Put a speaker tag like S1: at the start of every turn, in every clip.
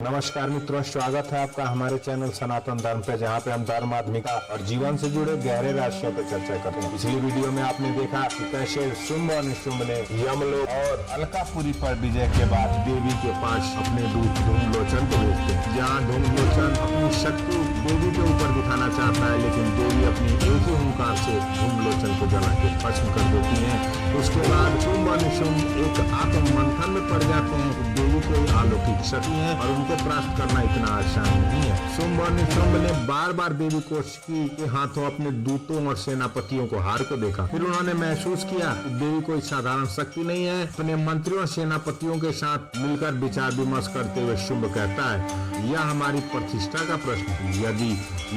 S1: नमस्कार मित्रों, स्वागत है आपका हमारे चैनल सनातन धर्म पे, जहाँ पे हम धर्म, आध्यात्मिकता और जीवन से जुड़े गहरे रहस्यों पर चर्चा करते हैं। पिछली वीडियो में आपने देखा कि कैसे शुंभ और निशुंभ ने यमलोक और अलकापुरी पर विजय के बाद देवी के पास अपने दूत धूमलोचन को भेजते हैं। जहाँ धूमलोचन अपनी शक्ति देवी के ऊपर दिखाना चाहता है, लेकिन देवी अपनी एक ही हुंकार से धूमलोचन को जला के भस्म कर देती है। उसके बाद शुंभ और निशुंभ एक आत्म मंथन में पड़ जाते हैं। देवी कोई अलौकिक शक्ति है और उनको प्राप्त करना इतना आसान नहीं है। शुंभ और निशुंभ ने बार बार देवी कौशिकी के हाथों अपने दूतों और सेनापतियों को हार को देखा। फिर उन्होंने महसूस किया कि देवी कोई साधारण शक्ति नहीं है। अपने मंत्रियों और सेनापतियों के साथ मिलकर विचार विमर्श करते हुए शुंभ कहता है, यह हमारी प्रतिष्ठा का प्रश्न है। यदि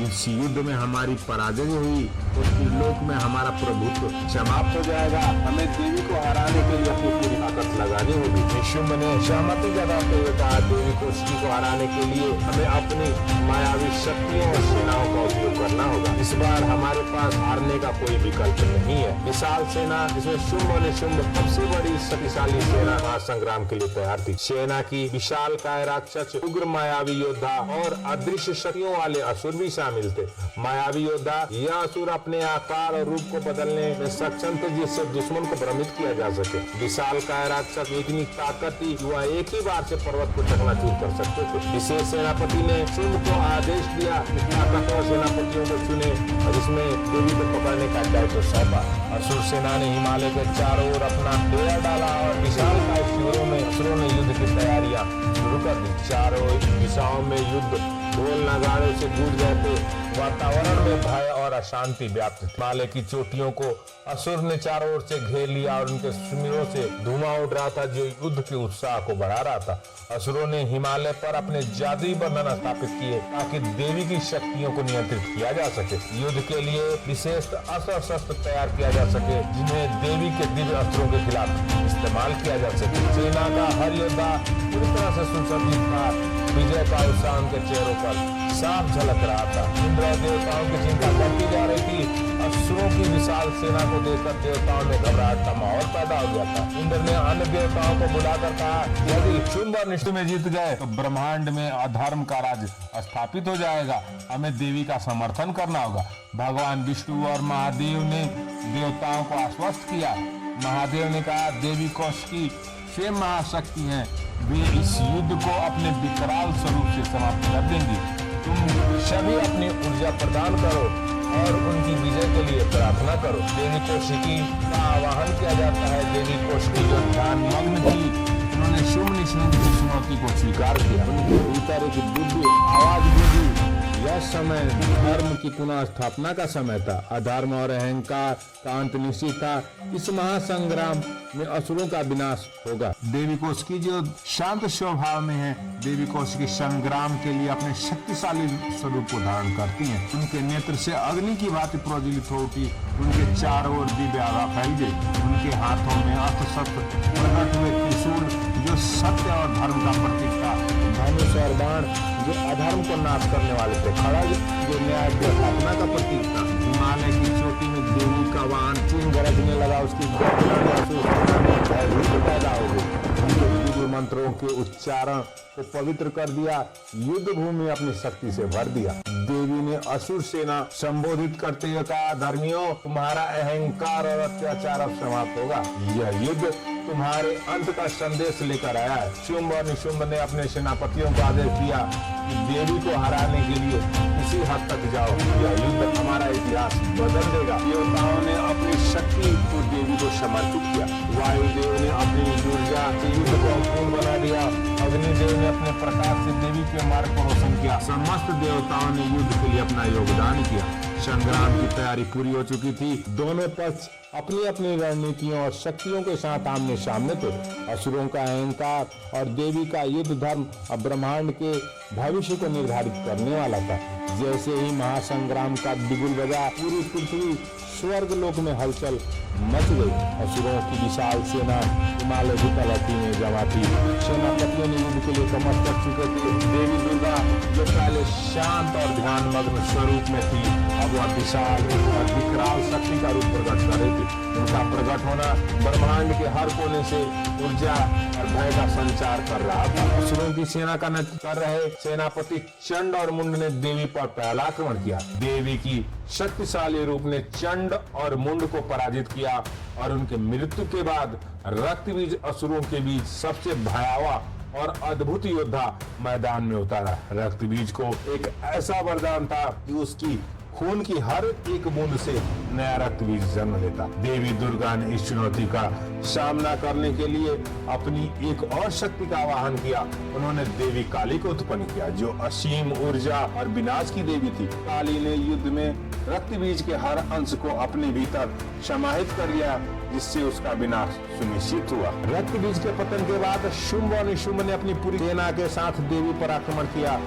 S1: इस युद्ध में हमारी पराजय हुई तो त्रिलोक में हमारा प्रभुत्व समाप्त हो जाएगा। हमें देवी को हराने के लिए अपनी पूरी ताकत लगानी होगी। शुंभ ने सहमति जताते हुए कहा, देवी कौशिकी को हराने के लिए हमें अपनी मायावी शक्तियों और सेनाओं का उपयोग करना होगा। इस बार हमारे पास हारने का कोई विकल्प नहीं है। विशाल सेना, जिसमें शुंभ और निशुंभ सबसे बड़ी शक्तिशाली सेना महासंग्राम के लिए तैयार थी। सेना की विशाल काय राक्षस, उग्र मायावी योद्धा और अदृश्य शक्तियों वाले असुर भी शामिल थे। मायावी योद्धा, यह असुर अपने आकार और रूप को बदलने में सक्षम थे, जिससे दुश्मन को भ्रमित किया जा सके। विशाल काय राक्षस इतनी ताकत थी कि वह एक ही बार से पर्वत को चकनाचूर कर सकते थे। विशेष सेनापति ने शुंभ को आदेश दिया कि ताकतवर सेनापतियों को चुने और इसमें देवी को पकड़ने का दायित्व सौंपा। असुर सेना ने हिमालय के चारों ओर अपना डेरा डाला और विशाल काय शिविरों में असुरों ने युद्ध की तैयारियां शुरू कर दी। चारों दिशाओं में युद्ध ढोल नगाड़ों से गूंज रहे थे। वातावरण में भय और अशांति व्याप्त थी। हिमालय की चोटियों को असुर ने चारों ओर से घेर लिया और उनके शिविरों से धुआं उठ रहा था, जो युद्ध के उत्साह को बढ़ा रहा था। असुरों ने हिमालय पर अपने जादुई बंधन स्थापित किए ताकि देवी की शक्तियों को नियंत्रित किया जा सके। युद्ध के लिए विशेष अस्त्र शस्त्र तैयार किया जा सके, जिन्हें देवी के दिव्य अस्त्रों के खिलाफ इस्तेमाल किया जा सके। सेना का हर योद्धा पूरी तरह से सुसज्जित था। विजय का उत्साह उनके चेहरों पर साफ झलक रहा था। इंद्र और देवताओं की चिंता बढ़ती जा रही थी। असुरों की विशाल सेना को देखकर देवताओं में घबराहट का माहौल पैदा हो गया था। इंद्र ने अन्य देवताओं को बुलाकर कहा, यदि शुंभ और निशुंभ में जीत गए तो ब्रह्मांड में अधर्म का राज स्थापित हो जाएगा। हमें देवी का समर्थन करना होगा। भगवान विष्णु और महादेव ने देवताओं को आश्वस्त किया। महादेव ने कहा, देवी कौशिकी स्वयं महाशक्ति हैं। वे इस युद्ध को अपने विकराल स्वरूप से समाप्त कर देंगी। तुम सभी अपनी ऊर्जा प्रदान करो और उनकी विजय के लिए प्रार्थना करो। देवी कौशिकी का आवाहन किया जाता है। देवी कौशिकी जो ध्यान मग्न थी, उन्होंने शुंभ निशुंभ की चुनौती को स्वीकार किया। उनके भीतर एक दिव्य आवाज गूंजी। यह समय धर्म की पुनः स्थापना का समय था। अधर्म और अहंकार का अंत निश्चित था। इस महासंग्राम में असुरों का विनाश होगा। देवी कौशिकी जो शांत स्वभाव में है, देवी कौशिकी संग्राम के लिए अपने शक्तिशाली स्वरूप को धारण करती हैं। उनके नेत्र से अग्नि की भांति प्रज्वलित हो उठी। उनके चारों ओर दिव्य आभा फैल गई। उनके हाथों में अस्त्र शस्त्र प्रकट हुए। त्रिशूल जो सत्य और धर्म का प्रतीक था, धनुष और बाण जो अधर्म को नाश करने वाले थे, खड़ग जो न्याय की स्थापना का प्रतीक था। हिमालय की चोटी में देवी का वाहन चिन्ह गरजने लगा। उसकी भयभीति पैदा हो गई। उनके दिव्य मंत्रों के उच्चारण को पवित्र कर दिया। युद्ध भूमि अपनी शक्ति से भर दिया। देवी ने असुर सेना संबोधित करते हुए कहा, धर्मियों, तुम्हारा अहंकार और अत्याचार अब समाप्त होगा। यह युद्ध तुम्हारे अंत का संदेश लेकर आया है। शुंभ और निशुंभ ने अपने सेनापतियों को आदेश दिया कि देवी को हराने के लिए इसी हद तक जाओ। यह युद्ध हमारा इतिहास बदल देगा। देवताओं ने अपनी शक्ति को देवी को समर्पित किया। वायुदेव ने अपनी ऊर्जा से युद्ध को पूर्ण बना दिया। अग्निदेव ने अपने प्रकाश से देवी के मार्ग को रोशन किया। समस्त देवताओं ने युद्ध के लिए अपना योगदान किया। संग्राम की तैयारी पूरी हो चुकी थी। दोनों पक्ष अपनी अपनी रणनीतियों और शक्तियों के साथ आमने सामने थे। असुरों का अहंकार और देवी का युद्ध धर्म अब ब्रह्मांड के भविष्य को निर्धारित करने वाला था। जैसे ही महासंग्राम का बिगुल बजा, पूरी पृथ्वी स्वर्ग लोक में हलचल मच गई। असुरों की विशाल सेना हिमालय की तलहटी में जमा थी। सेनापतियों ने युद्ध के लिए कमर कर चुके थे। देवी दुर्गा जो पहले शांत और ध्यान मग्न स्वरूप में थी, अब वह विशाल और विकराल शक्ति का रूप प्रकट कर रही थी। उनका प्रकट होना ब्रह्मांड के हर कोने से ऊर्जा और भय का संचार कर रहा था। असुरों की सेना का नेतृत्व कर रहे सेनापति चंड और मुंड ने देवी पर पहला आक्रमण किया। देवी की शक्तिशाली रूप ने चंड और मुंड को पराजित किया और उनके मृत्यु के बाद रक्तबीज असुरों के बीच सबसे भयावह और अद्भुत योद्धा मैदान में उतारा। रक्तबीज को एक ऐसा वरदान था कि उसकी खून की हर एक बूंद से नया रक्तबीज जन्म लेता। देवी दुर्गा ने इस चुनौती का सामना करने के लिए अपनी एक और शक्ति का आवाहन किया। उन्होंने देवी काली को उत्पन्न किया, जो असीम ऊर्जा और विनाश की देवी थी। काली ने युद्ध में रक्तबीज के हर अंश को अपने भीतर समाहित कर लिया, जिससे उसका विनाश सुनिश्चित हुआ। रक्तबीज के पतन के बाद शुंभ और निशुंभ ने अपनी पूरी सेना के साथ देवी पर आक्रमण किया।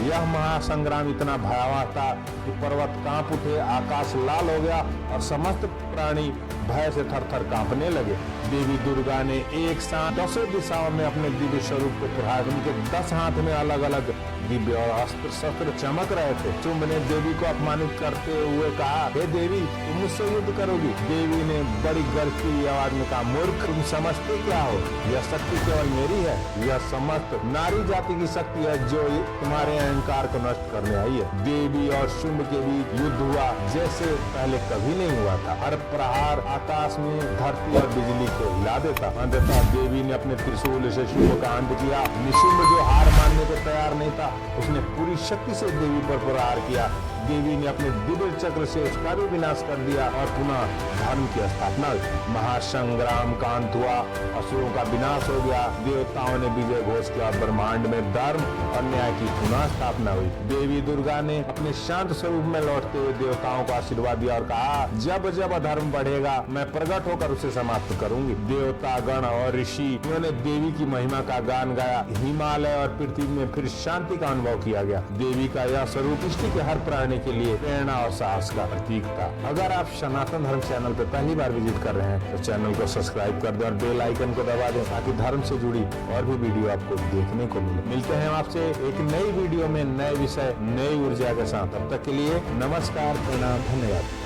S1: यह महासंग्राम इतना भयावह था कि पर्वत कांप उठे, आकाश लाल हो गया और समस्त प्राणी भय से थर-थर कांपने लगे। देवी दुर्गा ने एक साथ 10 दिशाओं में अपने दिव्य स्वरूप को फहराया। उनके 10 हाथ में अलग अलग दिव्य और अस्त्र शस्त्र चमक रहे थे। शुंभ ने देवी को अपमानित करते हुए कहा, हे देवी, तुम मुझसे युद्ध करोगी? देवी ने बड़ी गरजती हुई आवाज में कहा, मूर्ख, तुम समझते क्या हो? यह शक्ति केवल मेरी है। यह समस्त नारी जाति की शक्ति है जो तुम्हारे अहंकार को नष्ट करने आई है। देवी और शुंभ के बीच युद्ध हुआ जैसे पहले कभी नहीं हुआ था। हर प्रहार आकाश में धरती और बिजली को हिला देता। अंततः देवी ने अपने त्रिशूल से शुंभ का अंत किया। निशुंभ, जो हार मानने को तैयार नहीं था, उसने पूरी शक्ति से देवी पर प्रहार किया। देवी ने अपने दिव्य चक्र से उसका भी विनाश कर दिया और पुनः धर्म की स्थापना हुई। महासंग्राम का अंत हुआ, असुरों का विनाश हो गया, देवताओं ने विजय घोष किया, ब्रह्मांड में धर्म और न्याय की पुनः स्थापना हुई। देवी दुर्गा ने अपने शांत स्वरूप में लौटते हुए देवताओं को आशीर्वाद दिया और कहा, जब जब अधर्म बढ़ेगा मैं प्रकट होकर उसे समाप्त करूंगी। देवता गण और ऋषि, उन्होंने देवी की महिमा का गान गाया। हिमालय और पृथ्वी में फिर शांति का अनुभव किया गया। देवी का यह स्वरूप सृष्टि के हर प्राणी के लिए प्रेरणा और साहस का प्रतीक था। अगर आप सनातन धर्म चैनल पर पहली बार विजिट कर रहे हैं तो चैनल को सब्सक्राइब कर दें और बेल आइकन को दबा दें, ताकि धर्म से जुड़ी और भी वीडियो आपको देखने को मिले। मिलते हैं आपसे एक नई वीडियो में नए विषय, नई ऊर्जा के साथ। तब तक के लिए नमस्कार, प्रणाम, धन्यवाद।